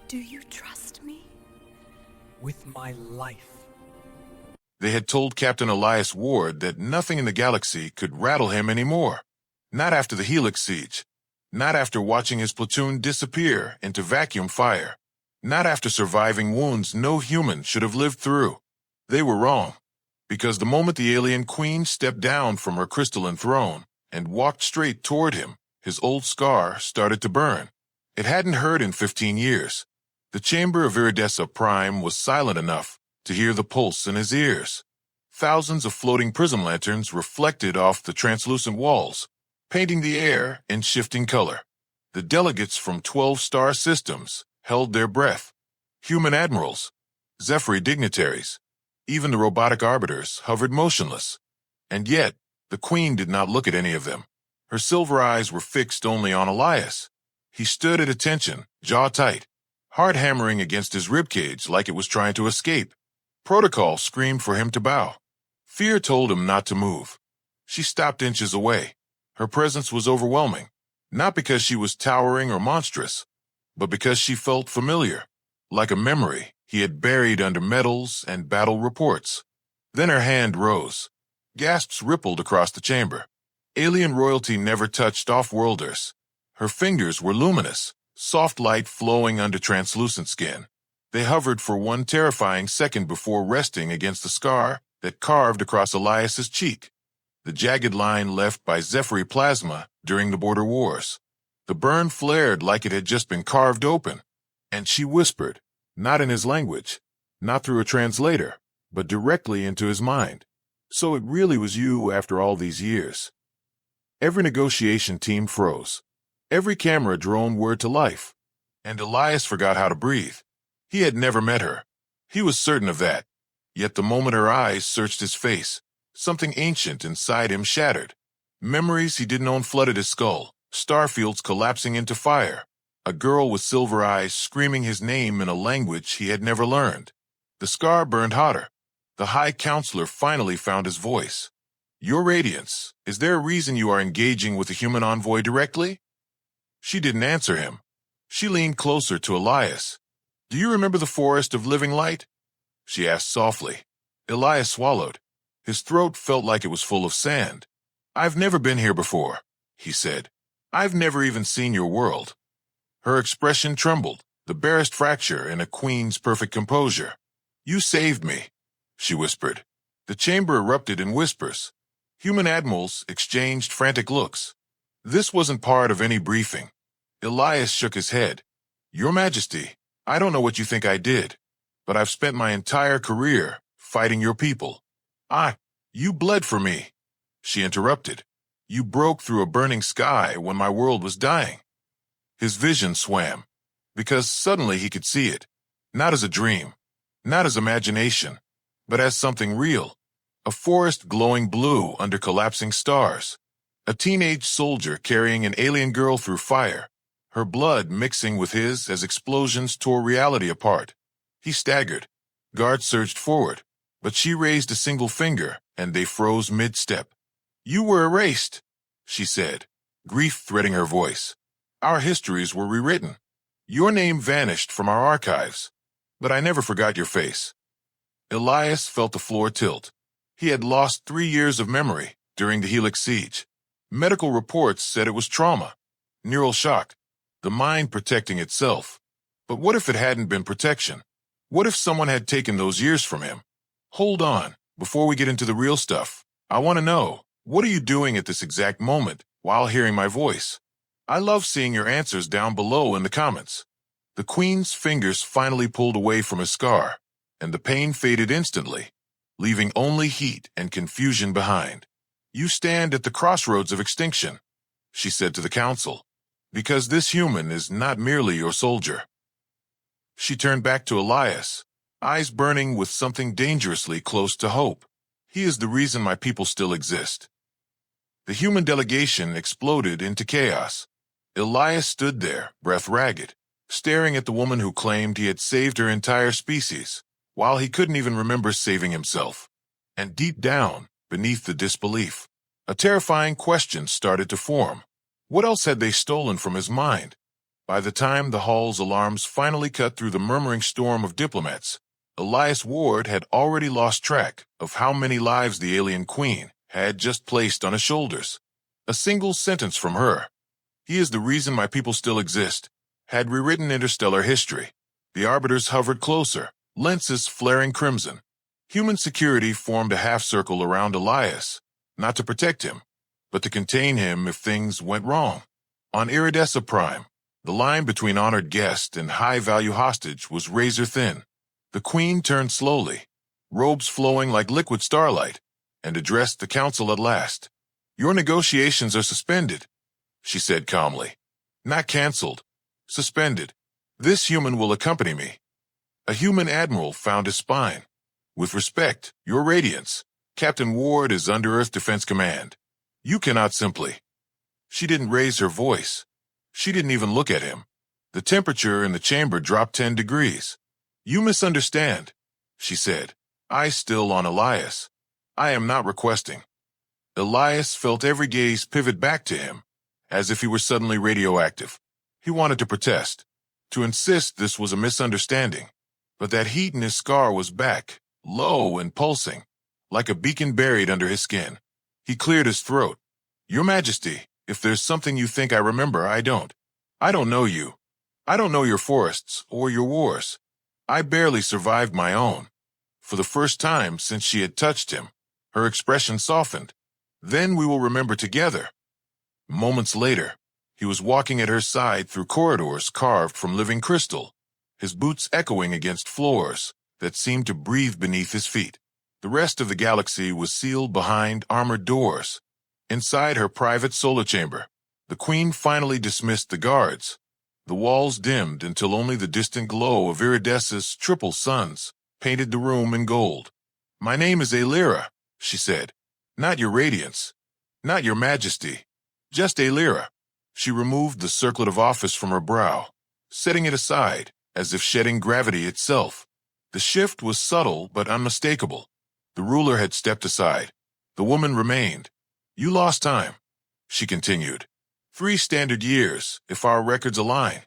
Do you trust me? With my life. They had told Captain Elias Ward that nothing in the galaxy could rattle him anymore. Not after the Helix siege. Not after watching his platoon disappear into vacuum fire. Not after surviving wounds no human should have lived through. They were wrong. Because the moment the alien queen stepped down from her crystalline throne and walked straight toward him, his old scar started to burn. It hadn't hurt in 15 years. The chamber of Iridessa Prime was silent enough to hear the pulse in his ears. Thousands of floating prism lanterns reflected off the translucent walls, painting the air in shifting color. The delegates from 12 star systems held their breath. Human admirals, Zephyri dignitaries, even the robotic arbiters hovered motionless. And yet, the queen did not look at any of them. Her silver eyes were fixed only on Elias. He stood at attention, jaw tight, heart hammering against his ribcage like it was trying to escape. Protocol screamed for him to bow. Fear told him not to move. She stopped inches away. Her presence was overwhelming, not because she was towering or monstrous, but because she felt familiar, like a memory he had buried under medals and battle reports. Then her hand rose. Gasps rippled across the chamber. Alien royalty never touched off-worlders. Her fingers were luminous, soft light flowing under translucent skin. They hovered for one terrifying second before resting against the scar that carved across Elias's cheek, the jagged line left by Zephyri plasma during the border wars. The burn flared like it had just been carved open, and she whispered, not in his language, not through a translator, but directly into his mind. So it really was you after all these years. Every negotiation team froze. Every camera drone word to life. And Elias forgot how to breathe. He had never met her. He was certain of that. Yet the moment her eyes searched his face, something ancient inside him shattered. Memories he didn't own flooded his skull, starfields collapsing into fire. A girl with silver eyes screaming his name in a language he had never learned. The scar burned hotter. The High Counselor finally found his voice. Your Radiance, is there a reason you are engaging with the human envoy directly? She didn't answer him. She leaned closer to Elias. Do you remember the forest of living light? She asked softly. Elias swallowed. His throat felt like it was full of sand. I've never been here before, he said. I've never even seen your world. Her expression trembled, the barest fracture in a queen's perfect composure. You saved me, she whispered. The chamber erupted in whispers. Human admirals exchanged frantic looks. This wasn't part of any briefing. Elias shook his head. Your Majesty, I don't know what you think I did, but I've spent my entire career fighting your people. You bled for me, she interrupted. You broke through a burning sky when my world was dying. His vision swam, because suddenly he could see it, not as a dream, not as imagination, but as something real. A forest glowing blue under collapsing stars. A teenage soldier carrying an alien girl through fire, her blood mixing with his as explosions tore reality apart. He staggered. Guards surged forward, but she raised a single finger, and they froze mid-step. You were erased, she said, grief threading her voice. Our histories were rewritten. Your name vanished from our archives, but I never forgot your face. Elias felt the floor tilt. He had lost 3 years of memory during the Helix siege. Medical reports said it was trauma, neural shock, the mind protecting itself. But what if it hadn't been protection? What if someone had taken those years from him? Hold on, before we get into the real stuff, I want to know, what are you doing at this exact moment while hearing my voice? I love seeing your answers down below in the comments. The Queen's fingers finally pulled away from his scar, and the pain faded instantly, leaving only heat and confusion behind. You stand at the crossroads of extinction, she said to the council, because this human is not merely your soldier. She turned back to Elias, eyes burning with something dangerously close to hope. He is the reason my people still exist. The human delegation exploded into chaos. Elias stood there, breath ragged, staring at the woman who claimed he had saved her entire species, while he couldn't even remember saving himself. And deep down, beneath the disbelief, a terrifying question started to form. What else had they stolen from his mind? By the time the hall's alarms finally cut through the murmuring storm of diplomats, Elias Ward had already lost track of how many lives the alien queen had just placed on his shoulders. A single sentence from her, "He is the reason my people still exist," had rewritten interstellar history. The arbiters hovered closer, lenses flaring crimson. Human security formed a half-circle around Elias, not to protect him, but to contain him if things went wrong. On Iridessa Prime, the line between honored guest and high-value hostage was razor-thin. The queen turned slowly, robes flowing like liquid starlight, and addressed the council at last. "Your negotiations are suspended," she said calmly. "Not canceled. Suspended. This human will accompany me." A human admiral found his spine. "With respect, Your Radiance, Captain Ward is under Earth Defense Command. You cannot simply—" She didn't raise her voice. She didn't even look at him. The temperature in the chamber dropped 10 degrees. "You misunderstand," she said, eyes still on Elias. "I am not requesting." Elias felt every gaze pivot back to him, as if he were suddenly radioactive. He wanted to protest, to insist this was a misunderstanding, but that heat in his scar was back, low and pulsing, like a beacon buried under his skin. He cleared his throat. "Your Majesty, if there's something you think I remember, I don't. I don't know you. I don't know your forests or your wars. I barely survived my own." For the first time since she had touched him, her expression softened. "Then we will remember together." Moments later, he was walking at her side through corridors carved from living crystal, his boots echoing against floors that seemed to breathe beneath his feet. The rest of the galaxy was sealed behind armored doors. Inside her private solar chamber, the queen finally dismissed the guards. The walls dimmed until only the distant glow of Iridessa's triple suns painted the room in gold. "My name is Aelira," she said. "Not Your Radiance. Not Your Majesty. Just Aelira." She removed the circlet of office from her brow, setting it aside, as if shedding gravity itself. The shift was subtle but unmistakable. The ruler had stepped aside. The woman remained. "You lost time," she continued. 3 standard years, if our records align."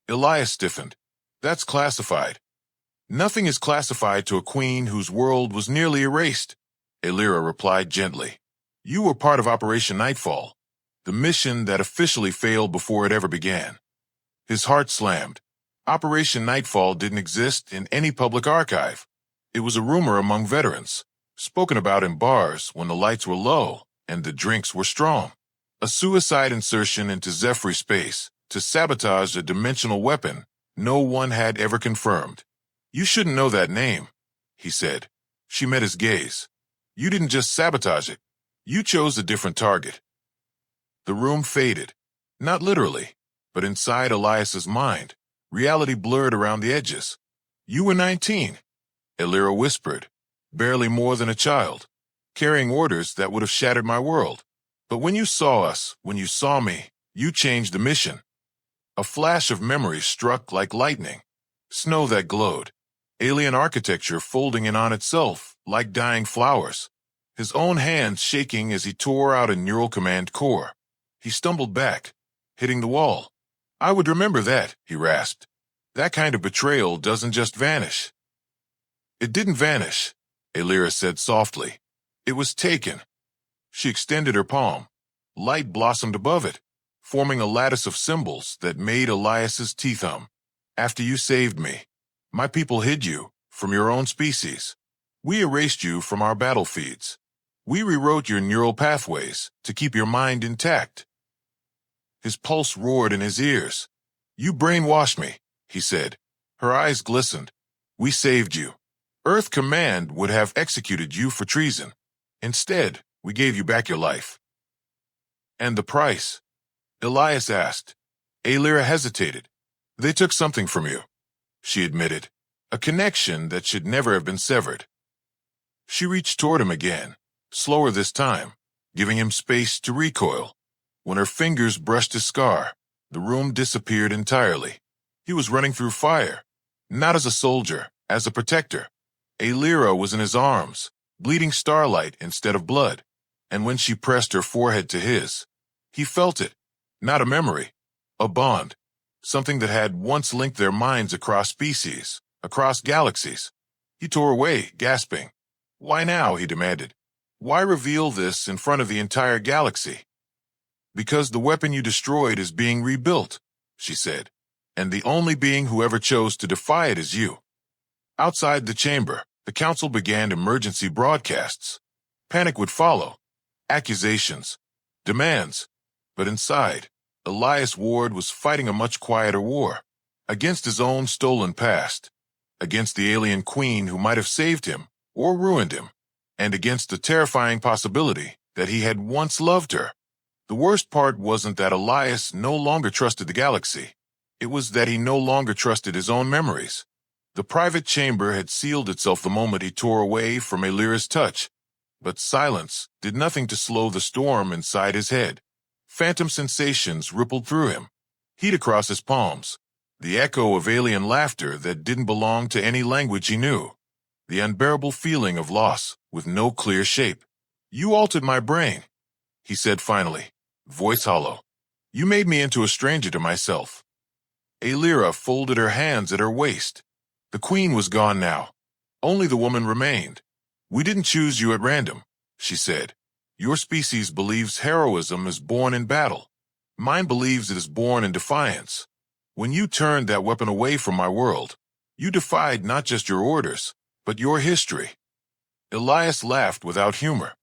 Elias stiffened. "That's classified." "Nothing is classified to a queen whose world was nearly erased," Aelira replied gently. "You were part of Operation Nightfall, the mission that officially failed before it ever began." His heart slammed. Operation Nightfall didn't exist in any public archive. It was a rumor among veterans, spoken about in bars when the lights were low and the drinks were strong. A suicide insertion into Zephyr space to sabotage a dimensional weapon no one had ever confirmed. "You shouldn't know that name," he said. She met his gaze. "You didn't just sabotage it. You chose a different target." The room faded. Not literally, but inside Elias's mind, reality blurred around the edges. "You were 19, Aelira whispered, barely more than a child, carrying orders that would have shattered my world. But when you saw us, when you saw me, you changed the mission." A flash of memory struck like lightning. Snow that glowed. Alien architecture folding in on itself like dying flowers. His own hands shaking as he tore out a neural command core. He stumbled back, hitting the wall. "I would remember that," he rasped. "That kind of betrayal doesn't just vanish." "It didn't vanish," Aelira said softly. "It was taken." She extended her palm. Light blossomed above it, forming a lattice of symbols that made Elias's teeth hum. "After you saved me, my people hid you from your own species. We erased you from our battlefields. We rewrote your neural pathways to keep your mind intact." His pulse roared in his ears. "You brainwashed me," he said. Her eyes glistened. "We saved you. Earth Command would have executed you for treason. Instead, we gave you back your life." "And the price?" Elias asked. Aelira hesitated. "They took something from you," she admitted. "A connection that should never have been severed." She reached toward him again, slower this time, giving him space to recoil. When her fingers brushed his scar, the room disappeared entirely. He was running through fire, not as a soldier, as a protector. Aelira was in his arms, bleeding starlight instead of blood, and when she pressed her forehead to his, he felt it, not a memory, a bond. something that had once linked their minds across species, across galaxies. He tore away, gasping. "Why now?" he demanded. "Why reveal this in front of the entire galaxy?" "Because the weapon you destroyed is being rebuilt," she said, "and the only being who ever chose to defy it is you." Outside the chamber, the council began emergency broadcasts. Panic would follow, accusations, demands. But inside, Elias Ward was fighting a much quieter war, against his own stolen past, against the alien queen who might have saved him or ruined him, and against the terrifying possibility that he had once loved her. The worst part wasn't that Elias no longer trusted the galaxy. It was that he no longer trusted his own memories. The private chamber had sealed itself the moment he tore away from Alira's touch, but silence did nothing to slow the storm inside his head. Phantom sensations rippled through him, heat across his palms, the echo of alien laughter that didn't belong to any language he knew, the unbearable feeling of loss with no clear shape. "You altered my brain," he said finally, voice hollow. "You made me into a stranger to myself." Alira folded her hands at her waist. The queen was gone now. Only the woman remained. "We didn't choose you at random," she said. "Your species believes heroism is born in battle. Mine believes it is born in defiance. When you turned that weapon away from my world, you defied not just your orders, but your history." Elias laughed without humor.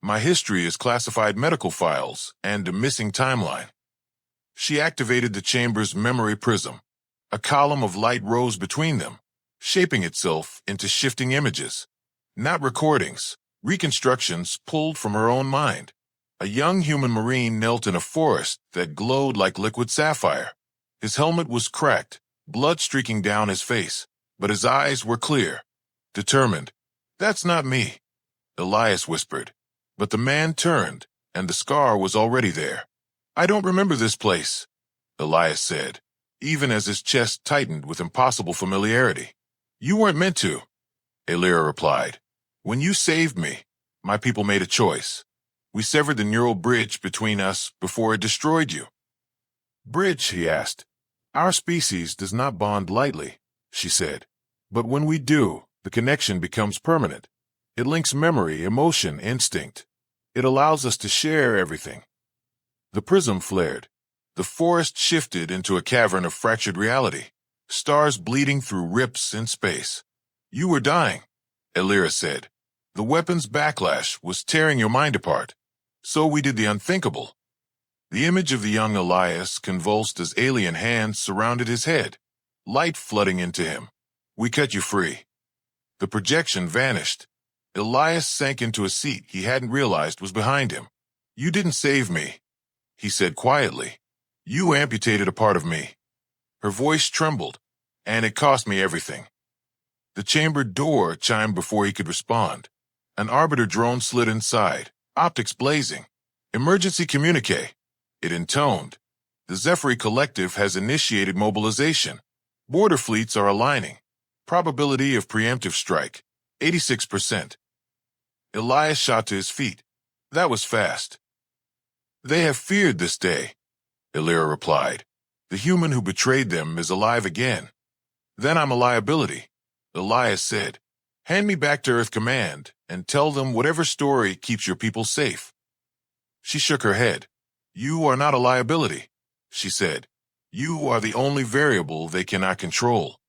"My history is classified medical files and a missing timeline." She activated the chamber's memory prism. A column of light rose between them, shaping itself into shifting images. Not recordings, reconstructions pulled from her own mind. A young human marine knelt in a forest that glowed like liquid sapphire. His helmet was cracked, blood streaking down his face, but his eyes were clear, determined. "That's not me," Elias whispered. But the man turned, and the scar was already there. "I don't remember this place," Elias said, even as his chest tightened with impossible familiarity. "You weren't meant to," Alira replied. "When you saved me, my people made a choice. We severed the neural bridge between us before it destroyed you." "Bridge?" he asked. "Our species does not bond lightly," she said. "But when we do, the connection becomes permanent. It links memory, emotion, instinct. It allows us to share everything." The prism flared. The forest shifted into a cavern of fractured reality, stars bleeding through rips in space. "You were dying," Alira said. "The weapon's backlash was tearing your mind apart. So we did the unthinkable." The image of the young Elias convulsed as alien hands surrounded his head, light flooding into him. "We cut you free." The projection vanished. Elias sank into a seat he hadn't realized was behind him. "You didn't save me," he said quietly. "You amputated a part of me." Her voice trembled, "And it cost me everything." The chamber door chimed before he could respond. An arbiter drone slid inside, optics blazing. "Emergency communique," it intoned. "The Zephyr Collective has initiated mobilization. Border fleets are aligning. Probability of preemptive strike, 86%. Elias shot to his feet. That was fast. "They have feared this day," Alira replied. "The human who betrayed them is alive again." "Then I'm a liability," Elias said. "Hand me back to Earth Command and tell them whatever story keeps your people safe." She shook her head. "You are not a liability," she said. "You are the only variable they cannot control."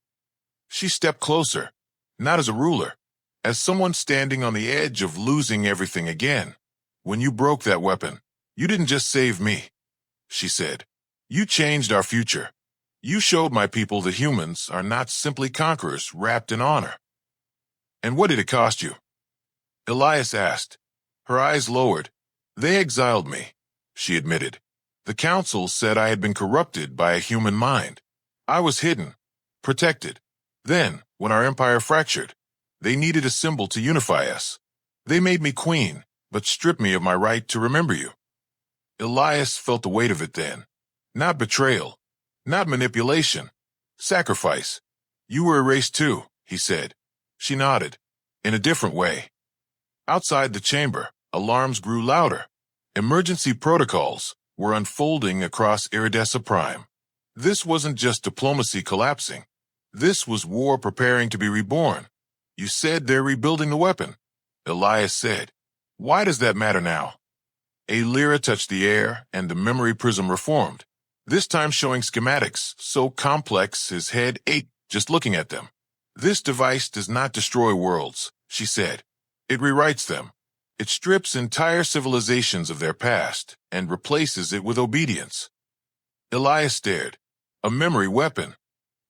She stepped closer, not as a ruler, as someone standing on the edge of losing everything again. "When you broke that weapon, you didn't just save me," she said. "You changed our future. You showed my people that humans are not simply conquerors wrapped in honor." "And what did it cost you?" Elias asked. Her eyes lowered. "They exiled me," she admitted. "The council said I had been corrupted by a human mind. I was hidden, protected. Then, when our empire fractured, they needed a symbol to unify us. They made me queen, but stripped me of my right to remember you." Elias felt the weight of it then. Not betrayal, not manipulation, sacrifice. "You were erased too," he said. She nodded, in a different way. Outside the chamber, alarms grew louder. Emergency protocols were unfolding across Iridessa Prime. This wasn't just diplomacy collapsing. This was war preparing to be reborn. You said they're rebuilding the weapon. Elias said. Why does that matter now? A lyra touched the air, and the memory prism reformed, this time showing schematics so complex his head ached just looking at them. This device does not destroy worlds, she said. It rewrites them. It strips entire civilizations of their past and replaces it with obedience. Elias stared. A memory weapon.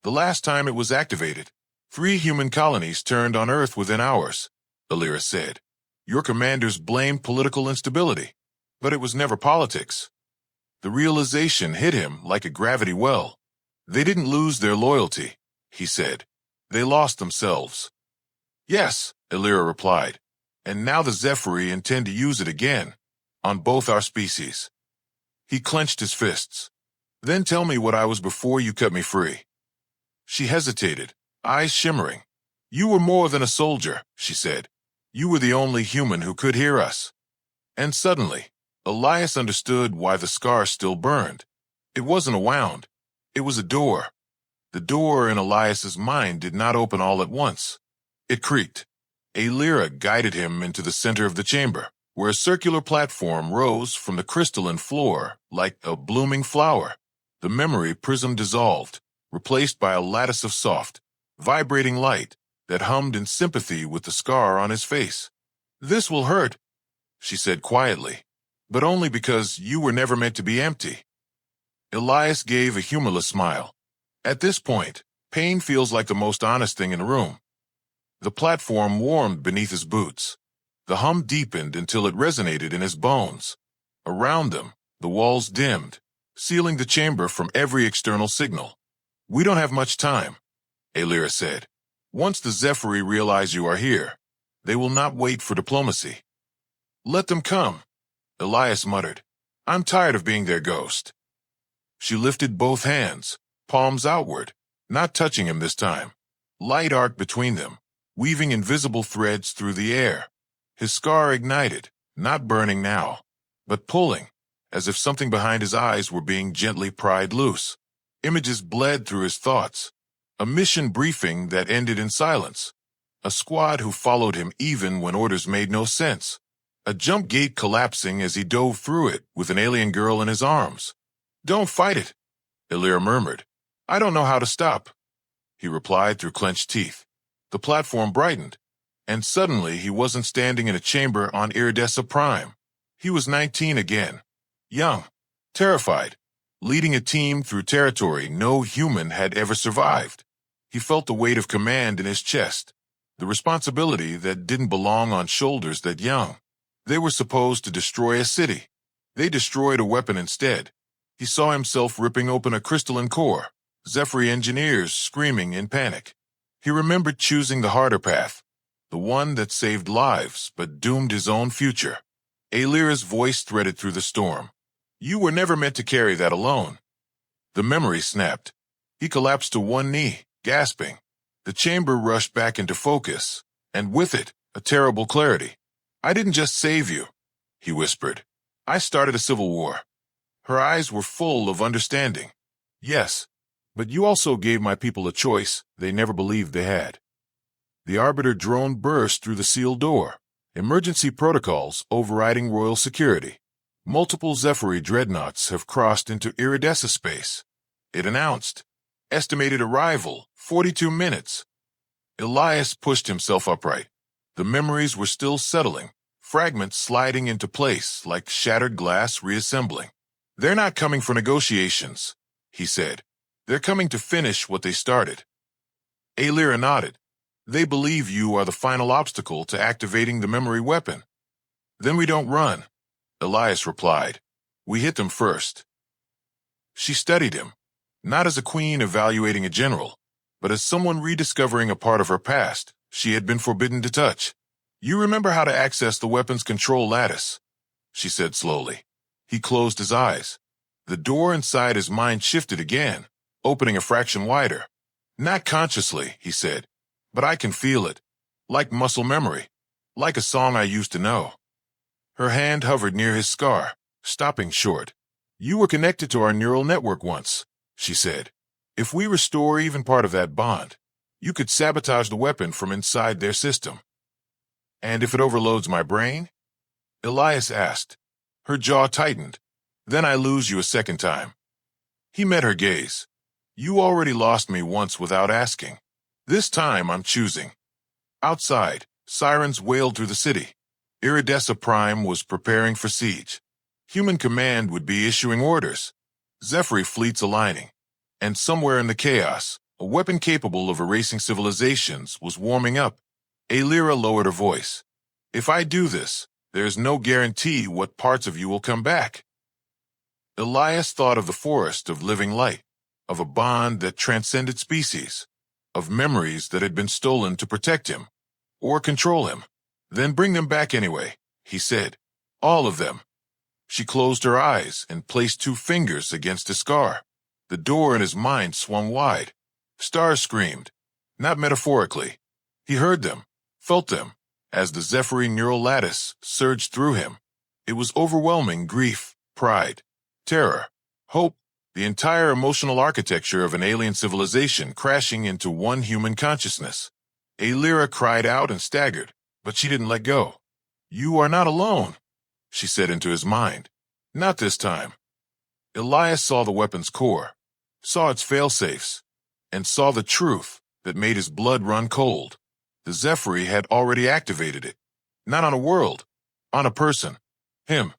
The last time it was activated, 3 human colonies turned on Earth within hours, Alira said. Your commanders blamed political instability, but it was never politics. The realization hit him like a gravity well. They didn't lose their loyalty, he said. They lost themselves. Yes, Alira replied, and now the Zephyri intend to use it again, on both our species. He clenched his fists. Then tell me what I was before you cut me free. She hesitated, eyes shimmering. You were more than a soldier, she said. You were the only human who could hear us. And suddenly, Elias understood why the scar still burned. It wasn't a wound. It was a door. The door in Elias's mind did not open all at once. It creaked. A lyra guided him into the center of the chamber, where a circular platform rose from the crystalline floor like a blooming flower. The memory prism dissolved, replaced by a lattice of soft, vibrating light that hummed in sympathy with the scar on his face. This will hurt, she said quietly, but only because you were never meant to be empty. Elias gave a humorless smile. At this point, pain feels like the most honest thing in the room. The platform warmed beneath his boots. The hum deepened until it resonated in his bones. Around them, the walls dimmed, sealing the chamber from every external signal. We don't have much time, Alira said. Once the Zephyri realize you are here, they will not wait for diplomacy. Let them come, Elias muttered. I'm tired of being their ghost. She lifted both hands, palms outward, not touching him this time. Light arced between them, weaving invisible threads through the air. His scar ignited, not burning now, but pulling, as if something behind his eyes were being gently pried loose. Images bled through his thoughts. A mission briefing that ended in silence. A squad who followed him even when orders made no sense. A jump gate collapsing as he dove through it with an alien girl in his arms. Don't fight it, Illyra murmured. I don't know how to stop, he replied through clenched teeth. The platform brightened, and suddenly he wasn't standing in a chamber on Iridessa Prime. He was 19 again, young, terrified, leading a team through territory no human had ever survived. He felt the weight of command in his chest, the responsibility that didn't belong on shoulders that young. They were supposed to destroy a city. They destroyed a weapon instead. He saw himself ripping open a crystalline core, Zephyri engineers screaming in panic. He remembered choosing the harder path, the one that saved lives but doomed his own future. Alira's voice threaded through the storm. You were never meant to carry that alone. The memory snapped. He collapsed to one knee, gasping. The chamber rushed back into focus, and with it, a terrible clarity. I didn't just save you, he whispered. I started a civil war. Her eyes were full of understanding. Yes, but you also gave my people a choice they never believed they had. The Arbiter drone burst through the sealed door, emergency protocols overriding royal security. Multiple Zephyri dreadnoughts have crossed into Iridessa space. It announced. Estimated arrival, 42 minutes. Elias pushed himself upright. The memories were still settling, fragments sliding into place like shattered glass reassembling. They're not coming for negotiations, he said. They're coming to finish what they started. Alira nodded. They believe you are the final obstacle to activating the memory weapon. Then we don't run, Elias replied. We hit them first. She studied him, not as a queen evaluating a general, but as someone rediscovering a part of her past she had been forbidden to touch. You remember how to access the weapon's control lattice, she said slowly. He closed his eyes. The door inside his mind shifted again, opening a fraction wider. Not consciously, he said, but I can feel it, like muscle memory, like a song I used to know. Her hand hovered near his scar, stopping short. You were connected to our neural network once, she said. If we restore even part of that bond, you could sabotage the weapon from inside their system. And if it overloads my brain? Elias asked. Her jaw tightened. Then I lose you a second time. He met her gaze. You already lost me once without asking. This time I'm choosing. Outside, sirens wailed through the city. Iridessa Prime was preparing for siege. Human command would be issuing orders. Zephyr fleets aligning. And somewhere in the chaos, a weapon capable of erasing civilizations was warming up. Aelira lowered her voice. If I do this, there is no guarantee what parts of you will come back. Elias thought of the forest of living light, of a bond that transcended species, of memories that had been stolen to protect him, or control him. Then bring them back anyway, he said. All of them. She closed her eyes and placed 2 fingers against a scar. The door in his mind swung wide. Stars screamed, not metaphorically. He heard them, felt them, as the Zephyr neural lattice surged through him. It was overwhelming grief, pride, terror, hope, the entire emotional architecture of an alien civilization crashing into one human consciousness. Aelira cried out and staggered, but she didn't let go. You are not alone, she said into his mind. Not this time. Elias saw the weapon's core, saw its failsafes, and saw the truth that made his blood run cold. The Zephyr had already activated it. Not on a world, on a person. Him.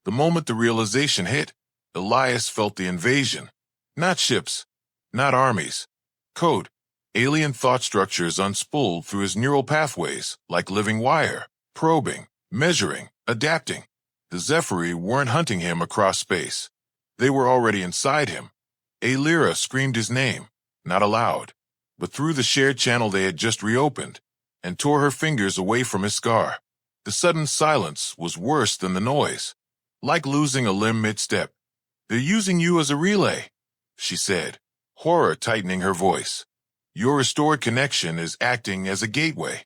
The moment the realization hit, Elias felt the invasion. Not ships, not armies. Code. Alien thought structures unspooled through his neural pathways like living wire, probing, measuring, adapting. The Zephyr weren't hunting him across space. They were already inside him. Aelira screamed his name, not aloud, but through the shared channel they had just reopened, and tore her fingers away from his scar. The sudden silence was worse than the noise, like losing a limb mid-step. They're using you as a relay, she said, horror tightening her voice. Your restored connection is acting as a gateway.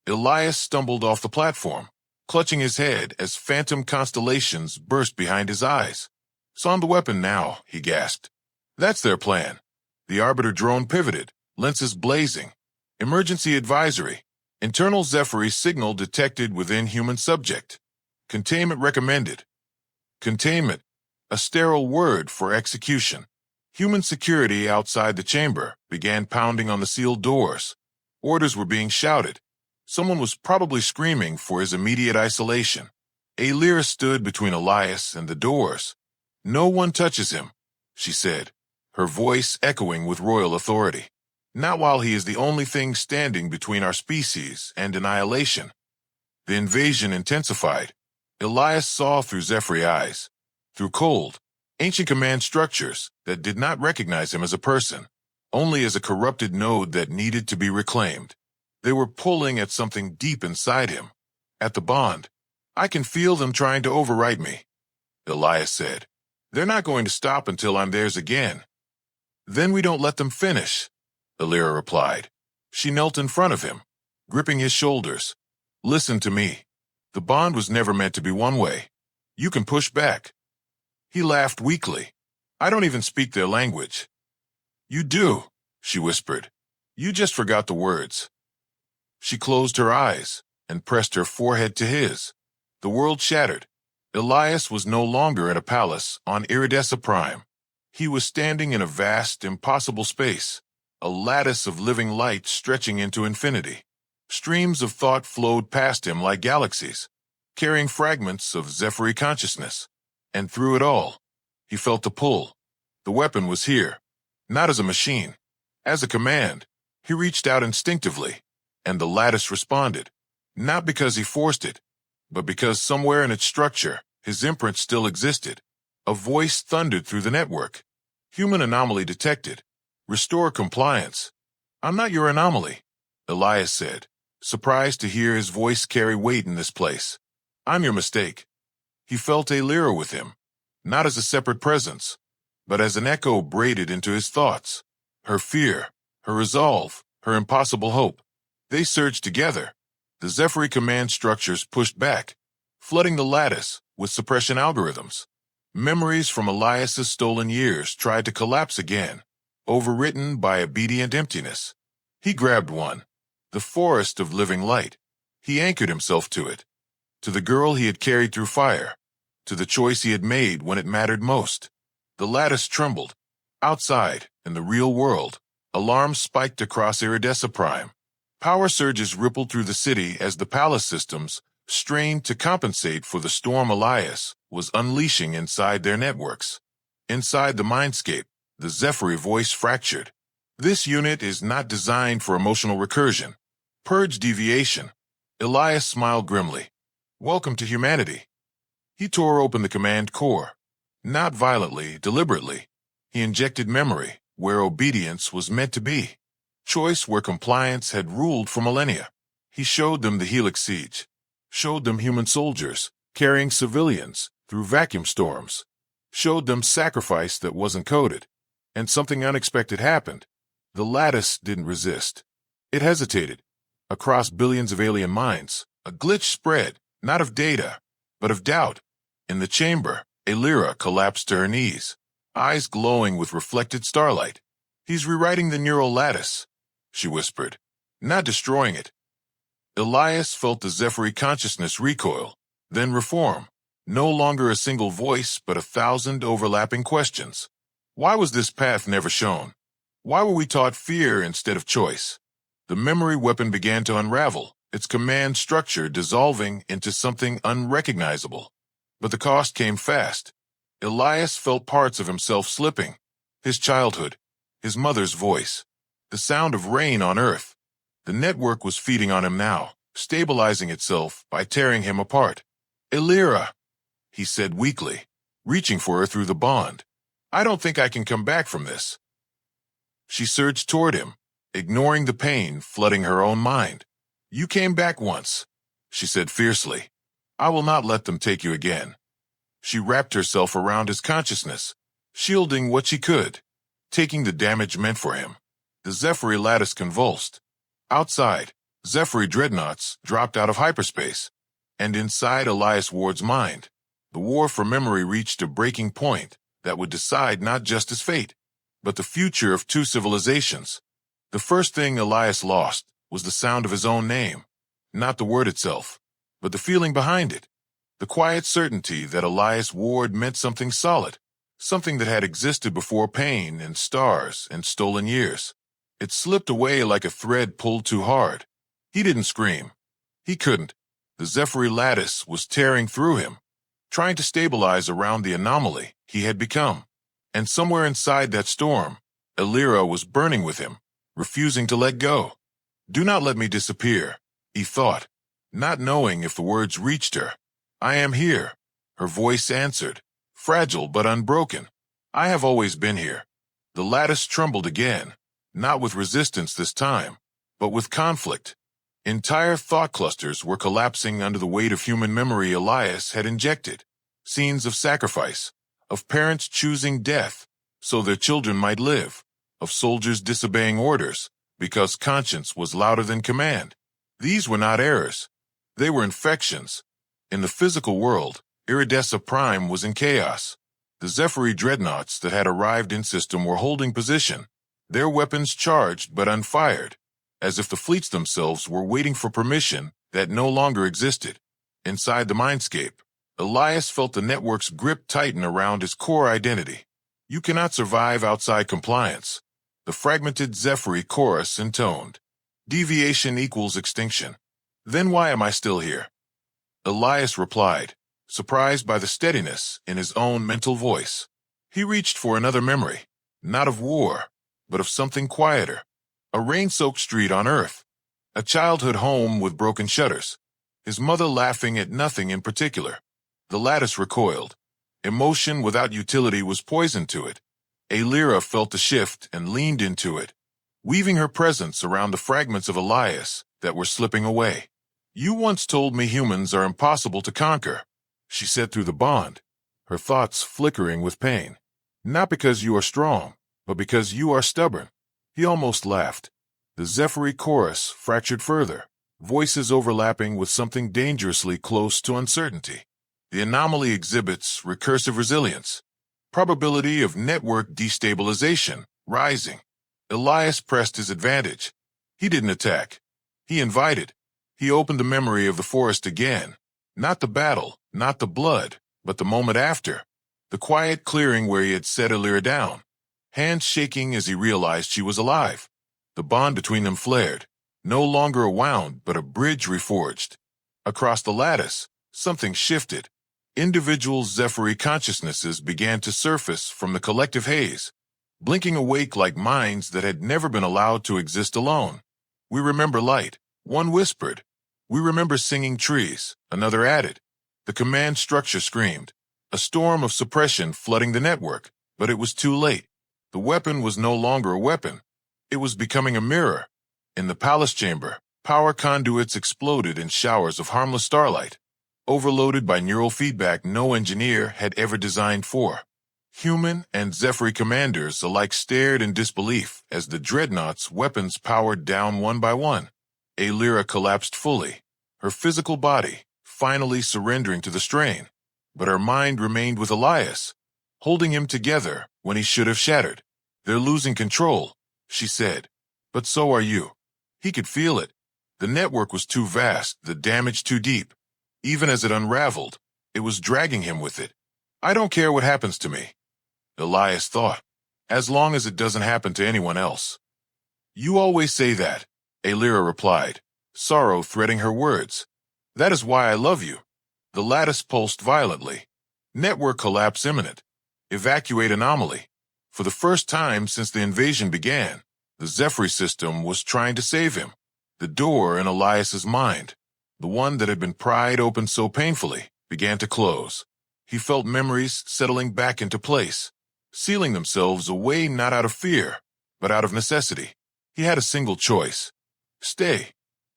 Elias stumbled off the platform, clutching his head as phantom constellations burst behind his eyes. It's on the weapon now, he gasped. That's their plan. The Arbiter drone pivoted, lenses blazing. Emergency advisory. Internal Zephyr signal detected within human subject. Containment recommended. Containment, a sterile word for execution. Human security outside the chamber began pounding on the sealed doors. Orders were being shouted. Someone was probably screaming for his immediate isolation. Aelira stood between Elias and the doors. No one touches him, she said, her voice echoing with royal authority. Not while he is the only thing standing between our species and annihilation. The invasion intensified. Elias saw through Zephyr eyes, through cold, ancient command structures that did not recognize him as a person, only as a corrupted node that needed to be reclaimed. They were pulling at something deep inside him, at the bond. I can feel them trying to overwrite me, Elias said. They're not going to stop until I'm theirs again. Then we don't let them finish, Aelira replied. She knelt in front of him, gripping his shoulders. Listen to me. The bond was never meant to be one way. You can push back. He laughed weakly. I don't even speak their language. You do, she whispered. You just forgot the words. She closed her eyes and pressed her forehead to his. The world shattered. Elias was no longer in a palace on Iridessa Prime. He was standing in a vast, impossible space, a lattice of living light stretching into infinity. Streams of thought flowed past him like galaxies, carrying fragments of Zephyr consciousness. And through it all, he felt the pull. The weapon was here, not as a machine, as a command. He reached out instinctively, and the lattice responded, not because he forced it, but because somewhere in its structure, his imprint still existed. A voice thundered through the network. Human anomaly detected. Restore compliance. I'm not your anomaly, Elias said, surprised to hear his voice carry weight in this place. I'm your mistake. He felt Aelira with him, not as a separate presence, but as an echo braided into his thoughts. Her fear, her resolve, her impossible hope. They surged together. The Zephyr command structures pushed back, flooding the lattice with suppression algorithms. Memories from Elias's stolen years tried to collapse again, overwritten by obedient emptiness. He grabbed one, the forest of living light. He anchored himself to it, to the girl he had carried through fire, to the choice he had made when it mattered most. The lattice trembled. Outside, in the real world, alarms spiked across Iridessa Prime. Power surges rippled through the city as the palace systems strained to compensate for the storm Elias was unleashing inside their networks. Inside the mindscape, the Zephyri voice fractured. This unit is not designed for emotional recursion. Purge deviation. Elias smiled grimly. Welcome to humanity. He tore open the command core. Not violently, deliberately. He injected memory where obedience was meant to be. Choice where compliance had ruled for millennia. He showed them the Helix siege. Showed them human soldiers carrying civilians through vacuum storms. Showed them sacrifice that wasn't coded. And something unexpected happened. The lattice didn't resist. It hesitated. Across billions of alien minds, a glitch spread, not of data, but of doubt. In the chamber, Elira collapsed to her knees, eyes glowing with reflected starlight. He's rewriting the neural lattice, she whispered, not destroying it. Elias felt the Zephyri consciousness recoil, then reform. No longer a single voice, but 1,000 overlapping questions. Why was this path never shown? Why were we taught fear instead of choice? The memory weapon began to unravel, its command structure dissolving into something unrecognizable. But the cost came fast. Elias felt parts of himself slipping. His childhood, his mother's voice, the sound of rain on Earth. The network was feeding on him now, stabilizing itself by tearing him apart. Elira, he said weakly, reaching for her through the bond. I don't think I can come back from this. She surged toward him, ignoring the pain flooding her own mind. You came back once, she said fiercely. I will not let them take you again. She wrapped herself around his consciousness, shielding what she could, taking the damage meant for him. The Zephyri lattice convulsed. Outside, Zephyri dreadnoughts dropped out of hyperspace, and inside Elias Ward's mind, the war for memory reached a breaking point that would decide not just his fate, but the future of two civilizations. The first thing Elias lost was the sound of his own name, not the word itself, but the feeling behind it, the quiet certainty that Elias Ward meant something solid, something that had existed before pain and stars and stolen years. It slipped away like a thread pulled too hard. He didn't scream. He couldn't. The Zephyri lattice was tearing through him, trying to stabilize around the anomaly he had become. And somewhere inside that storm, Elira was burning with him, refusing to let go. Do not let me disappear, he thought, not knowing if the words reached her. I am here, her voice answered, fragile but unbroken. I have always been here. The lattice trembled again, not with resistance this time, but with conflict. Entire thought clusters were collapsing under the weight of human memory Elias had injected. Scenes of sacrifice, of parents choosing death so their children might live, of soldiers disobeying orders because conscience was louder than command. These were not errors. They were infections. In the physical world, Iridessa Prime was in chaos. The Zephyri dreadnoughts that had arrived in system were holding position, their weapons charged but unfired, as if the fleets themselves were waiting for permission that no longer existed. Inside the mindscape, Elias felt the network's grip tighten around his core identity. You cannot survive outside compliance. The fragmented Zephyri chorus intoned. Deviation equals extinction. Then why am I still here? Elias replied, surprised by the steadiness in his own mental voice. He reached for another memory, not of war, but of something quieter. A rain-soaked street on Earth. A childhood home with broken shutters. His mother laughing at nothing in particular. The lattice recoiled. Emotion without utility was poison to it. Elira felt the shift and leaned into it, weaving her presence around the fragments of Elias that were slipping away. You once told me humans are impossible to conquer, she said through the bond, her thoughts flickering with pain. Not because you are strong, but because you are stubborn. He almost laughed. The Zephyri chorus fractured further, voices overlapping with something dangerously close to uncertainty. The anomaly exhibits recursive resilience. Probability of network destabilization rising. Elias pressed his advantage. He didn't attack. He invited. He opened the memory of the forest again. Not the battle, not the blood, but the moment after. The quiet clearing where he had set Illyra down. Hands shaking as he realized she was alive. The bond between them flared. No longer a wound, but a bridge reforged. Across the lattice, something shifted. Individual Zephyri consciousnesses began to surface from the collective haze, blinking awake like minds that had never been allowed to exist alone. We remember light, one whispered. We remember singing trees, another added. The command structure screamed. A storm of suppression flooding the network, but it was too late. The weapon was no longer a weapon. It was becoming a mirror. In the palace chamber, power conduits exploded in showers of harmless starlight, overloaded by neural feedback no engineer had ever designed for. Human and Zephyri commanders alike stared in disbelief as the dreadnought's weapons powered down one by one. Illyra collapsed fully, her physical body finally surrendering to the strain, but her mind remained with Elias, holding him together when he should have shattered. They're losing control, she said, but so are you. He could feel it. The network was too vast, the damage too deep. Even as it unraveled, it was dragging him with it. I don't care what happens to me, Elias thought, as long as it doesn't happen to anyone else. You always say that, Illyra replied, sorrow threading her words. That is why I love you. The lattice pulsed violently. Network collapse imminent. Evacuate anomaly. For the first time since the invasion began, the Zephyri system was trying to save him. The door in Elias's mind, the one that had been pried open so painfully, began to close. He felt memories settling back into place, sealing themselves away not out of fear, but out of necessity. He had a single choice. Stay,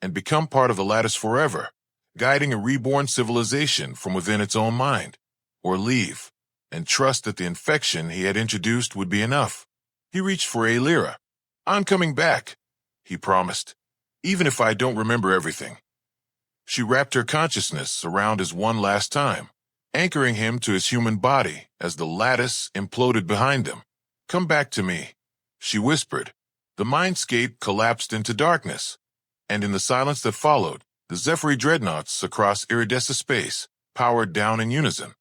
and become part of the lattice forever, guiding a reborn civilization from within its own mind. Or leave, and trust that the infection he had introduced would be enough. He reached for Illyra. I'm coming back, he promised, even if I don't remember everything. She wrapped her consciousness around his one last time, anchoring him to his human body as the lattice imploded behind them. Come back to me, she whispered. The mindscape collapsed into darkness, and in the silence that followed, the Zephyri dreadnoughts across iridescent space powered down in unison,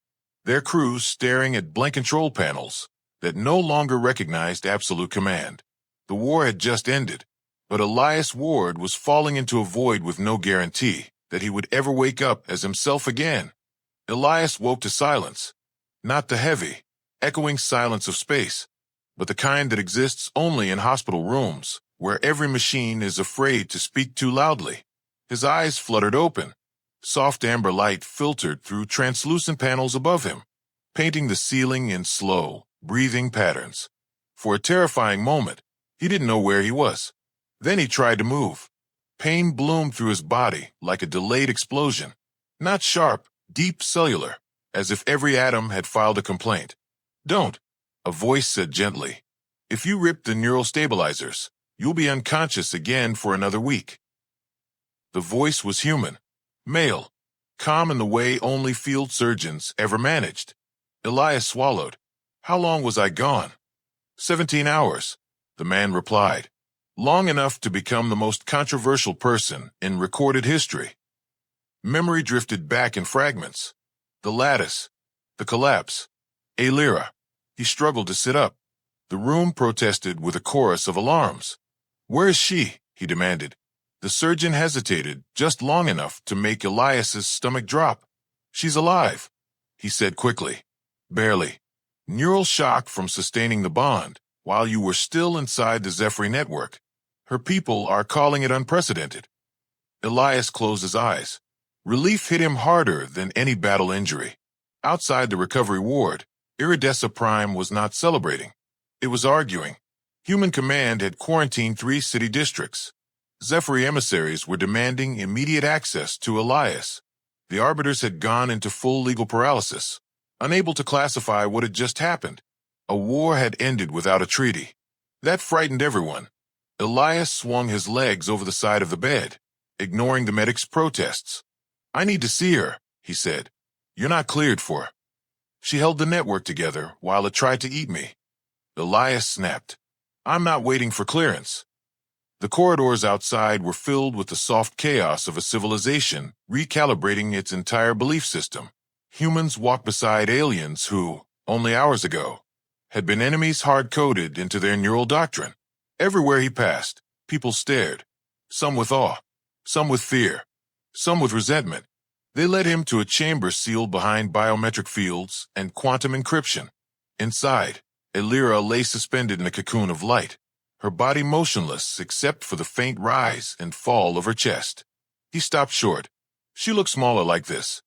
their crews staring at blank control panels that no longer recognized absolute command. The war had just ended, but Elias Ward was falling into a void with no guarantee that he would ever wake up as himself again. Elias woke to silence, not the heavy, echoing silence of space, but the kind that exists only in hospital rooms, where every machine is afraid to speak too loudly. His eyes fluttered open. Soft amber light filtered through translucent panels above him, painting the ceiling in slow, breathing patterns. For a terrifying moment, he didn't know where he was. Then he tried to move. Pain bloomed through his body like a delayed explosion. Not sharp, deep cellular, as if every atom had filed a complaint. Don't, a voice said gently. If you rip the neural stabilizers, you'll be unconscious again for another week. The voice was human, male, calm in the way only field surgeons ever managed. Elias swallowed. How long was I gone? 17 hours, the man replied. Long enough to become the most controversial person in recorded history. Memory drifted back in fragments. The lattice, the collapse, Illyra. He struggled to sit up. The room protested with a chorus of alarms. Where is she? He demanded. The surgeon hesitated just long enough to make Elias's stomach drop. She's alive, he said quickly. Barely. Neural shock from sustaining the bond while you were still inside the Zephyri network. Her people are calling it unprecedented. Elias closed his eyes. Relief hit him harder than any battle injury. Outside the recovery ward, Iridessa Prime was not celebrating. It was arguing. Human Command had quarantined 3 city districts. Zephyri emissaries were demanding immediate access to Elias. The arbiters had gone into full legal paralysis, unable to classify what had just happened. A war had ended without a treaty. That frightened everyone. Elias swung his legs over the side of the bed, ignoring the medic's protests. I need to see her, he said. You're not cleared for. She held the network together while it tried to eat me. Elias snapped. I'm not waiting for clearance. The corridors outside were filled with the soft chaos of a civilization recalibrating its entire belief system. Humans walked beside aliens who, only hours ago, had been enemies hard-coded into their neural doctrine. Everywhere he passed, people stared, some with awe, some with fear, some with resentment. They led him to a chamber sealed behind biometric fields and quantum encryption. Inside, Elira lay suspended in a cocoon of light, her body motionless except for the faint rise and fall of her chest. He stopped short. She looked smaller like this,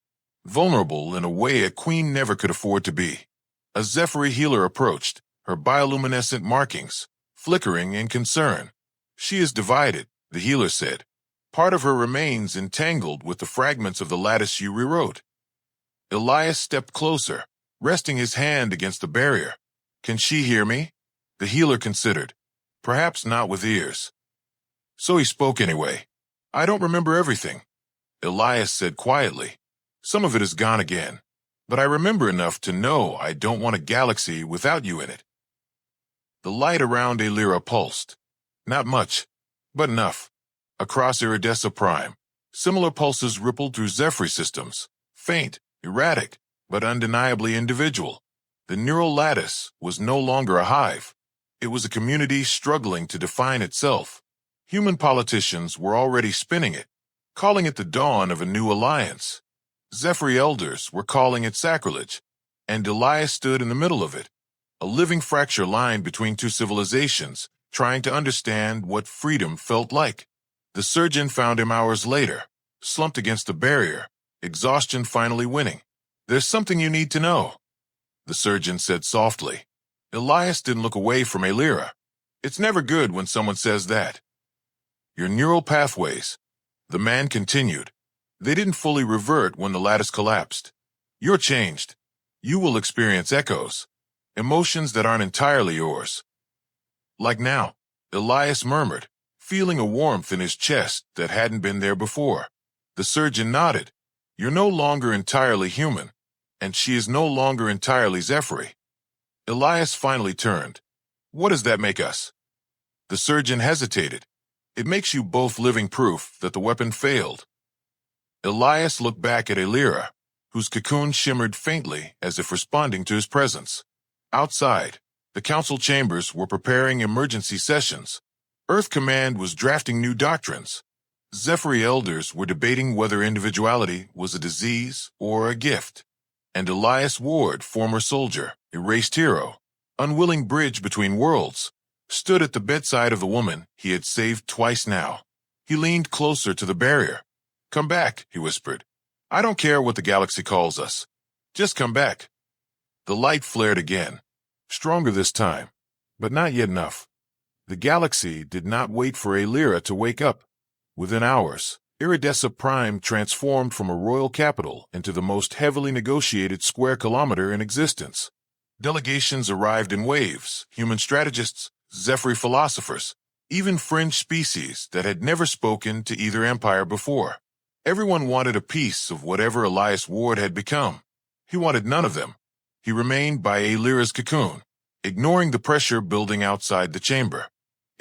vulnerable in a way a queen never could afford to be. A Zephyr healer approached, her bioluminescent markings flickering in concern. She is divided, the healer said. Part of her remains entangled with the fragments of the lattice you rewrote. Elias stepped closer, resting his hand against the barrier. Can she hear me? The healer considered. Perhaps not with ears. So he spoke anyway. I don't remember everything, Elias said quietly. Some of it is gone again, but I remember enough to know I don't want a galaxy without you in it. The light around Elira pulsed. Not much, but enough. Across Iridessa Prime, similar pulses rippled through Zephyr systems, faint, erratic, but undeniably individual. The neural lattice was no longer a hive. It was a community struggling to define itself. Human politicians were already spinning it, calling it the dawn of a new alliance. Zephyr elders were calling it sacrilege, and Elias stood in the middle of it, a living fracture line between two civilizations, trying to understand what freedom felt like. The surgeon found him hours later, slumped against the barrier, exhaustion finally winning. There's something you need to know, the surgeon said softly. Elias didn't look away from Elira. It's never good when someone says that. Your neural pathways, the man continued. They didn't fully revert when the lattice collapsed. You're changed. You will experience echoes, emotions that aren't entirely yours. Like now, Elias murmured, feeling a warmth in his chest that hadn't been there before. The surgeon nodded. You're no longer entirely human, and she is no longer entirely Zephyr. Elias finally turned. What does that make us? The surgeon hesitated. It makes you both living proof that the weapon failed. Elias looked back at Elira, whose cocoon shimmered faintly as if responding to his presence. Outside, the council chambers were preparing emergency sessions. Earth Command was drafting new doctrines. Zephyr elders were debating whether individuality was a disease or a gift. And Elias Ward, former soldier, erased hero, unwilling bridge between worlds, stood at the bedside of the woman he had saved twice now. He leaned closer to the barrier. Come back, he whispered. I don't care what the galaxy calls us. Just come back. The light flared again, stronger this time, but not yet enough. The galaxy did not wait for Elira to wake up. Within hours, Iridessa Prime transformed from a royal capital into the most heavily negotiated square kilometer in existence. Delegations arrived in waves, human strategists, Zephyr philosophers, even fringe species that had never spoken to either empire before. Everyone wanted a piece of whatever Elias Ward had become. He wanted none of them. He remained by Elira's cocoon, ignoring the pressure building outside the chamber.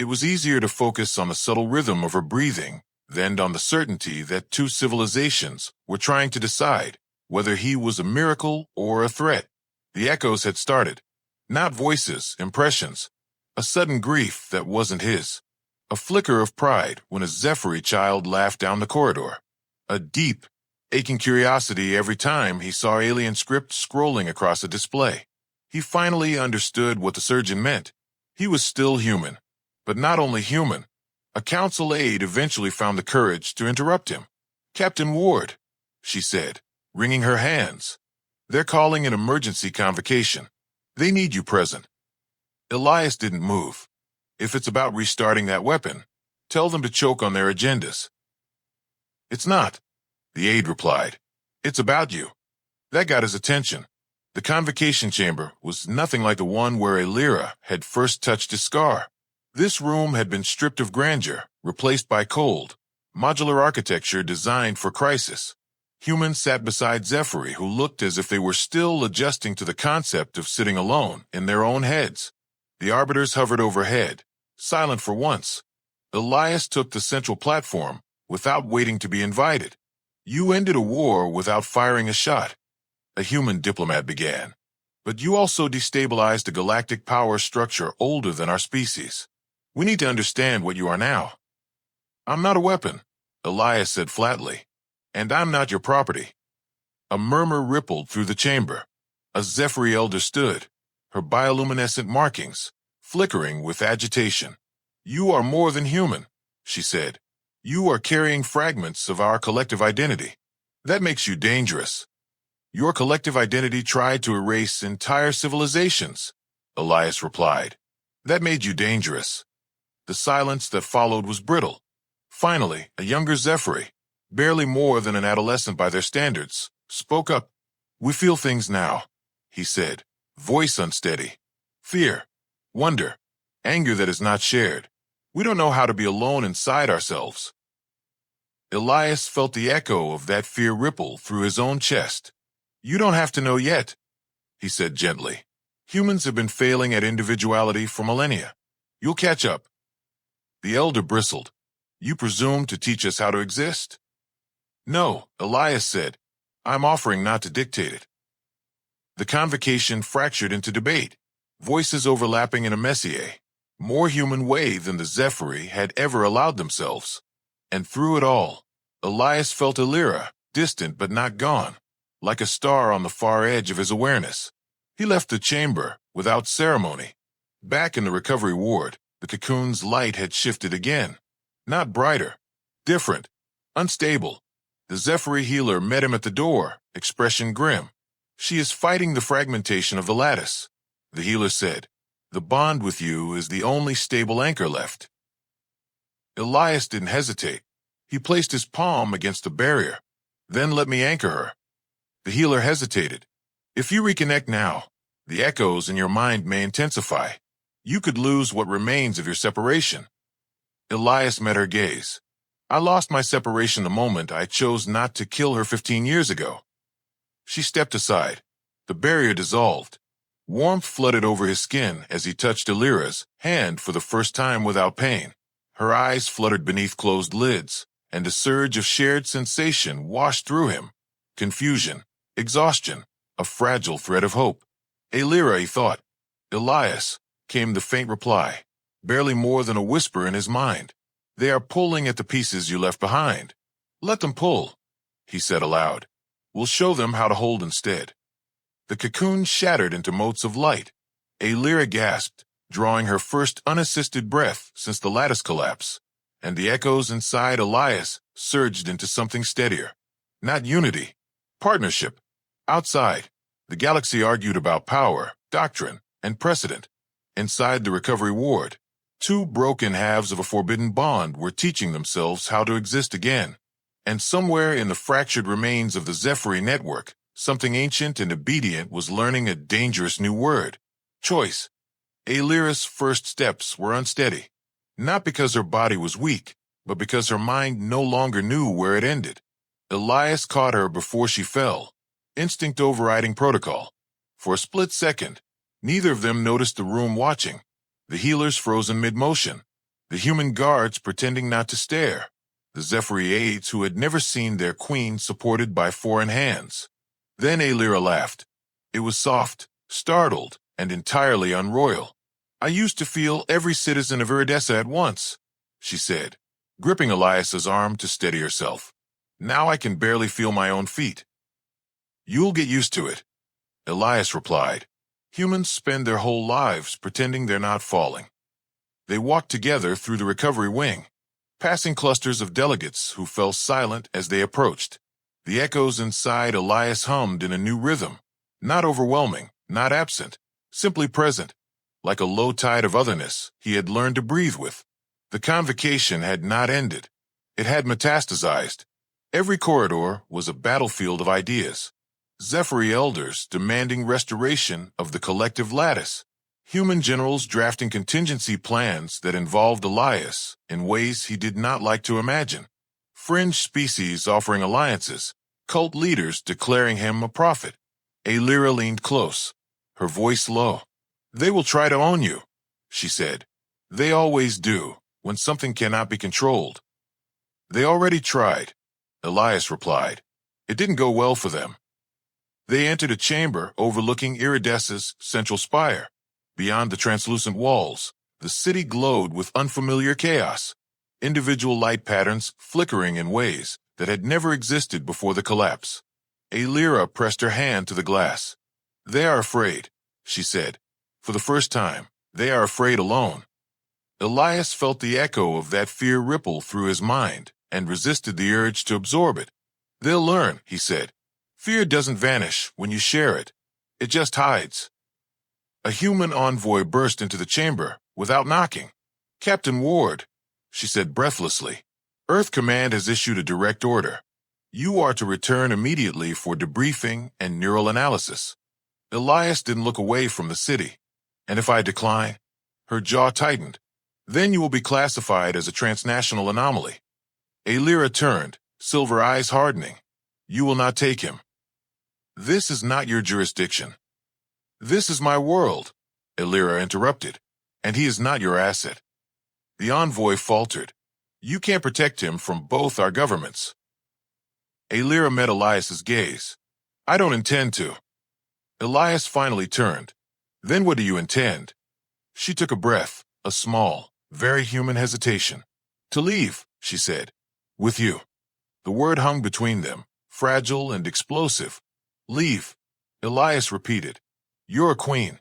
It was easier to focus on the subtle rhythm of her breathing than on the certainty that two civilizations were trying to decide whether he was a miracle or a threat. The echoes had started. Not voices, impressions. A sudden grief that wasn't his. A flicker of pride when a Zephyr child laughed down the corridor. A deep, aching curiosity every time he saw alien script scrolling across a display. He finally understood what the surgeon meant. He was still human. But not only human. A council aide eventually found the courage to interrupt him. Captain Ward, she said, wringing her hands. They're calling an emergency convocation. They need you present. Elias didn't move. If it's about restarting that weapon, tell them to choke on their agendas. It's not, the aide replied. It's about you. That got his attention. The convocation chamber was nothing like the one where Elira had first touched his scar. This room had been stripped of grandeur, replaced by cold, modular architecture designed for crisis. Humans sat beside Zephyr, who looked as if they were still adjusting to the concept of sitting alone in their own heads. The arbiters hovered overhead, silent for once. Elias took the central platform without waiting to be invited. You ended a war without firing a shot, a human diplomat began. But you also destabilized a galactic power structure older than our species. We need to understand what you are now. I'm not a weapon, Elias said flatly. And I'm not your property. A murmur rippled through the chamber. A Zephyr elder stood, her bioluminescent markings flickering with agitation. You are more than human, she said. You are carrying fragments of our collective identity. That makes you dangerous. Your collective identity tried to erase entire civilizations, Elias replied. That made you dangerous. The silence that followed was brittle. Finally, a younger Zephyr, barely more than an adolescent by their standards, spoke up. We feel things now, he said, voice unsteady. Fear, wonder, anger that is not shared. We don't know how to be alone inside ourselves. Elias felt the echo of that fear ripple through his own chest. You don't have to know yet, he said gently. Humans have been failing at individuality for millennia. You'll catch up. The elder bristled. You presume to teach us how to exist? No, Elias said. I'm offering not to dictate it. The convocation fractured into debate, voices overlapping in a messier, more human way than the Zephyr had ever allowed themselves. And through it all, Elias felt Illyra, distant but not gone, like a star on the far edge of his awareness. He left the chamber without ceremony. Back in the recovery ward, the cocoon's light had shifted again. Not brighter, different, unstable. The Zephyr healer met him at the door, expression grim. She is fighting the fragmentation of the lattice, the healer said. The bond with you is the only stable anchor left. Elias didn't hesitate. He placed his palm against the barrier. Then let me anchor her. The healer hesitated. If you reconnect now, the echoes in your mind may intensify. You could lose what remains of your separation. Elias met her gaze. I lost my separation the moment I chose not to kill her 15 years ago. She stepped aside. The barrier dissolved. Warmth flooded over his skin as he touched Illyra's hand for the first time without pain. Her eyes fluttered beneath closed lids, and a surge of shared sensation washed through him. Confusion, exhaustion, a fragile thread of hope. Illyra, he thought. Elias, came the faint reply, barely more than a whisper in his mind. They are pulling at the pieces you left behind. Let them pull, he said aloud. We'll show them how to hold instead. The cocoon shattered into motes of light. Illyra gasped, drawing her first unassisted breath since the lattice collapse, and the echoes inside Elias surged into something steadier. Not unity, partnership. Outside, the galaxy argued about power, doctrine, and precedent. Inside the recovery ward, two broken halves of a forbidden bond were teaching themselves how to exist again. And somewhere in the fractured remains of the Zephyr network, something ancient and obedient was learning a dangerous new word. Choice. Illyra's first steps were unsteady. Not because her body was weak, but because her mind no longer knew where it ended. Elias caught her before she fell. Instinct overriding protocol. For a split second, neither of them noticed the room watching. The healers frozen mid-motion. The human guards pretending not to stare. The Zephyr aides who had never seen their queen supported by foreign hands. Then Illyra laughed. It was soft, startled, and entirely unroyal. I used to feel every citizen of Iridessa at once, she said, gripping Elias's arm to steady herself. Now I can barely feel my own feet. You'll get used to it, Elias replied. Humans spend their whole lives pretending they're not falling. They walked together through the recovery wing, passing clusters of delegates who fell silent as they approached. The echoes inside Elias hummed in a new rhythm, not overwhelming, not absent, simply present, like a low tide of otherness he had learned to breathe with. The convocation had not ended. It had metastasized. Every corridor was a battlefield of ideas. Zephyr elders demanding restoration of the collective lattice. Human generals drafting contingency plans that involved Elias in ways he did not like to imagine. Fringe species offering alliances, cult leaders declaring him a prophet. Alira leaned close, her voice low. They will try to own you, she said. They always do, when something cannot be controlled. They already tried, Elias replied. It didn't go well for them. They entered a chamber overlooking Irides's central spire. Beyond the translucent walls, the city glowed with unfamiliar chaos, individual light patterns flickering in ways that had never existed before the collapse. Alira pressed her hand to the glass. They are afraid, she said. For the first time, they are afraid alone. Elias felt the echo of that fear ripple through his mind and resisted the urge to absorb it. They'll learn, he said. Fear doesn't vanish when you share it. It just hides. A human envoy burst into the chamber without knocking. Captain Ward, she said breathlessly, Earth Command has issued a direct order. You are to return immediately for debriefing and neural analysis. Elias didn't look away from the city. And if I decline? Her jaw tightened. Then you will be classified as a transnational anomaly. Alira turned, silver eyes hardening. You will not take him. This is not your jurisdiction. This is my world, Alira interrupted, and he is not your asset. The envoy faltered. You can't protect him from both our governments. Alira met Elias's gaze. I don't intend to. Elias finally turned. Then what do you intend? She took a breath, a small, very human hesitation. To leave, she said. With you. The word hung between them, fragile and explosive. Leave, Elias repeated. You're a queen.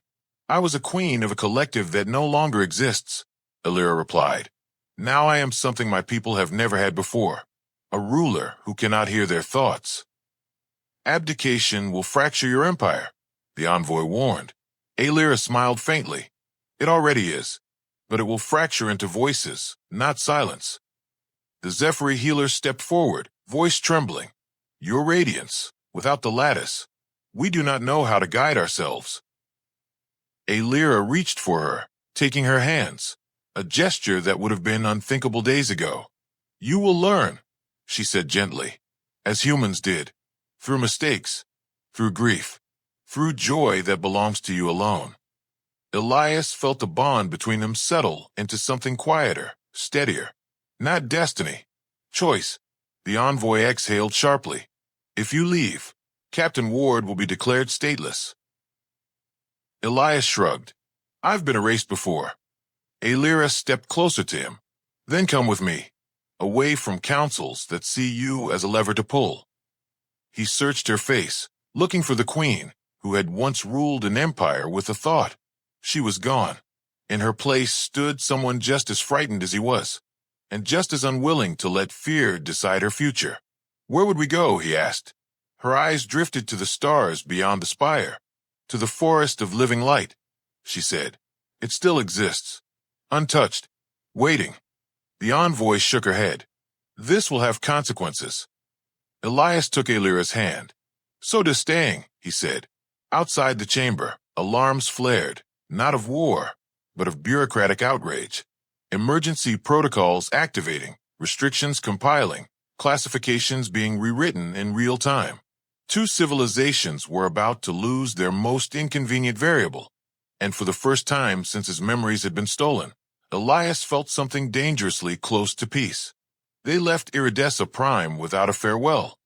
I was a queen of a collective that no longer exists, Alira replied. Now I am something my people have never had before. A ruler who cannot hear their thoughts. Abdication will fracture your empire, the envoy warned. Alira smiled faintly. It already is, but it will fracture into voices, not silence. The Zephyri healer stepped forward, voice trembling. Your radiance, without the lattice. We do not know how to guide ourselves. Alira reached for her, taking her hands, a gesture that would have been unthinkable days ago. You will learn, she said gently, as humans did, through mistakes, through grief, through joy that belongs to you alone. Elias felt the bond between them settle into something quieter, steadier. Not destiny. Choice. The envoy exhaled sharply. If you leave, Captain Ward will be declared stateless. Elias shrugged. I've been erased before. Alira stepped closer to him. Then come with me, away from councils that see you as a lever to pull. He searched her face, looking for the queen, who had once ruled an empire with a thought. She was gone. In her place stood someone just as frightened as he was, and just as unwilling to let fear decide her future. Where would we go, he asked. Her eyes drifted to the stars beyond the spire, to the forest of living light. She said, it still exists, untouched, waiting. The envoy shook her head. This will have consequences. Elias took Alira's hand. So does staying, he said. Outside the chamber, alarms flared, not of war, but of bureaucratic outrage. Emergency protocols activating, restrictions compiling, classifications being rewritten in real time. Two civilizations were about to lose their most inconvenient variable, and for the first time since his memories had been stolen, Elias felt something dangerously close to peace. They left Iridessa Prime without a farewell.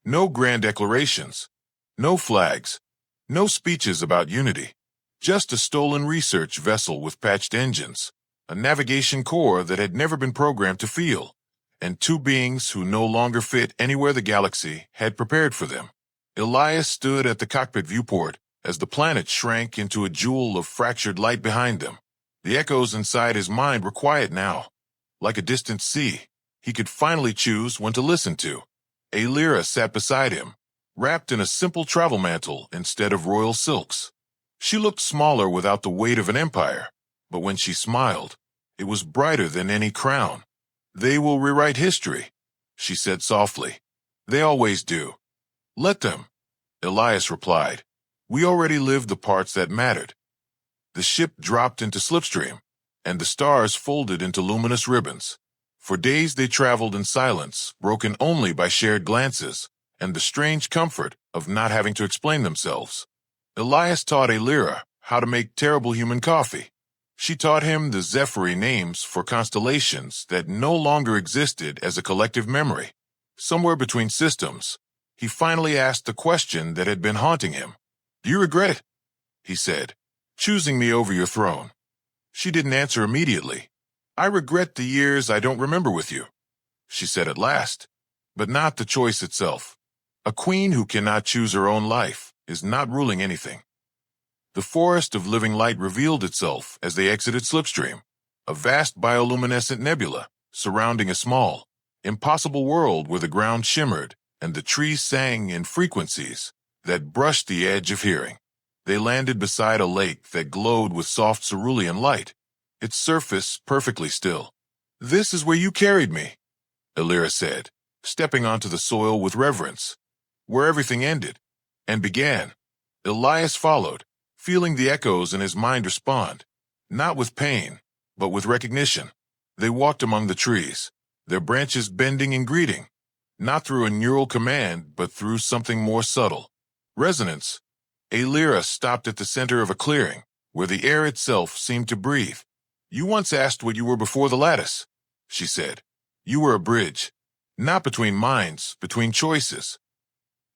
No grand declarations, no flags, no speeches about unity. Just a stolen research vessel with patched engines, a navigation core that had never been programmed to feel, and two beings who no longer fit anywhere the galaxy had prepared for them. Elias stood at the cockpit viewport as the planet shrank into a jewel of fractured light behind them. The echoes inside his mind were quiet now, like a distant sea. He could finally choose when to listen to. Alira sat beside him, wrapped in a simple travel mantle instead of royal silks. She looked smaller without the weight of an empire, but when she smiled, it was brighter than any crown. They will rewrite history, she said softly. They always do. Let them, Elias replied. We already lived the parts that mattered. The ship dropped into slipstream, and the stars folded into luminous ribbons. For days they traveled in silence, broken only by shared glances, and the strange comfort of not having to explain themselves. Elias taught Aelira how to make terrible human coffee. She taught him the Zephyri names for constellations that no longer existed as a collective memory. Somewhere between systems, he finally asked the question that had been haunting him. "Do you regret it?" he said, "choosing me over your throne?" She didn't answer immediately. "I regret the years I don't remember with you," she said at last, "but not the choice itself. A queen who cannot choose her own life is not ruling anything." The forest of living light revealed itself as they exited Slipstream, a vast bioluminescent nebula surrounding a small, impossible world where the ground shimmered and the trees sang in frequencies that brushed the edge of hearing. They landed beside a lake that glowed with soft cerulean light, its surface perfectly still. "This is where you carried me," Aelira said, stepping onto the soil with reverence, "where everything ended and began." Elias followed, feeling the echoes in his mind respond, not with pain, but with recognition. They walked among the trees, their branches bending in greeting, not through a neural command, but through something more subtle. Resonance. Aelira stopped at the center of a clearing, where the air itself seemed to breathe. "You once asked what you were before the lattice," she said. "You were a bridge, not between minds, between choices."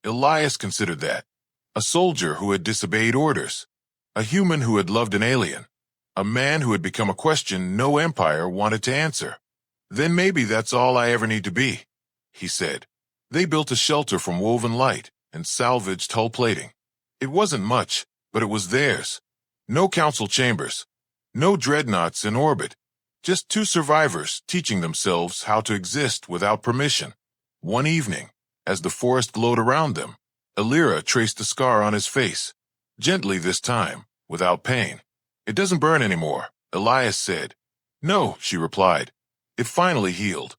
Elias considered that. A soldier who had disobeyed orders, a human who had loved an alien, a man who had become a question no empire wanted to answer. "Then maybe that's all I ever need to be," he said. They built a shelter from woven light and salvaged hull plating. It wasn't much, but it was theirs. No council chambers, no dreadnoughts in orbit, just two survivors teaching themselves how to exist without permission. One evening, as the forest glowed around them, Aelira traced a scar on his face, gently this time, without pain. "It doesn't burn anymore," Elias said. "No," she replied. "It finally healed."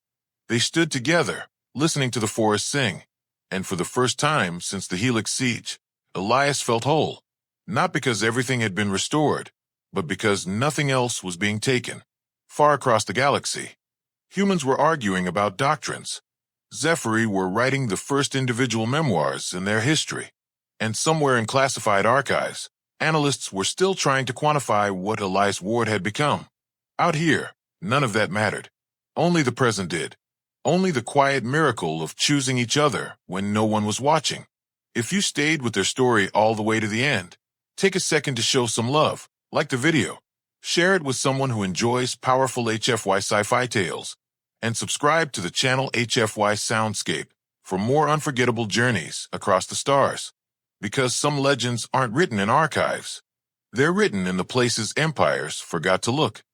They stood together, listening to the forest sing, and for the first time since the Helix siege, Elias felt whole, not because everything had been restored, but because nothing else was being taken. Far across the galaxy, humans were arguing about doctrines. Zephyri were writing the first individual memoirs in their history, and somewhere in classified archives, analysts were still trying to quantify what Elias Ward had become. Out here, none of that mattered. Only the present did. Only the quiet miracle of choosing each other when no one was watching. If you stayed with their story all the way to the end, take a second to show some love, like the video. Share it with someone who enjoys powerful HFY sci-fi tales, and subscribe to the channel HFY Soundscape for more unforgettable journeys across the stars. Because some legends aren't written in archives. They're written in the places empires forgot to look.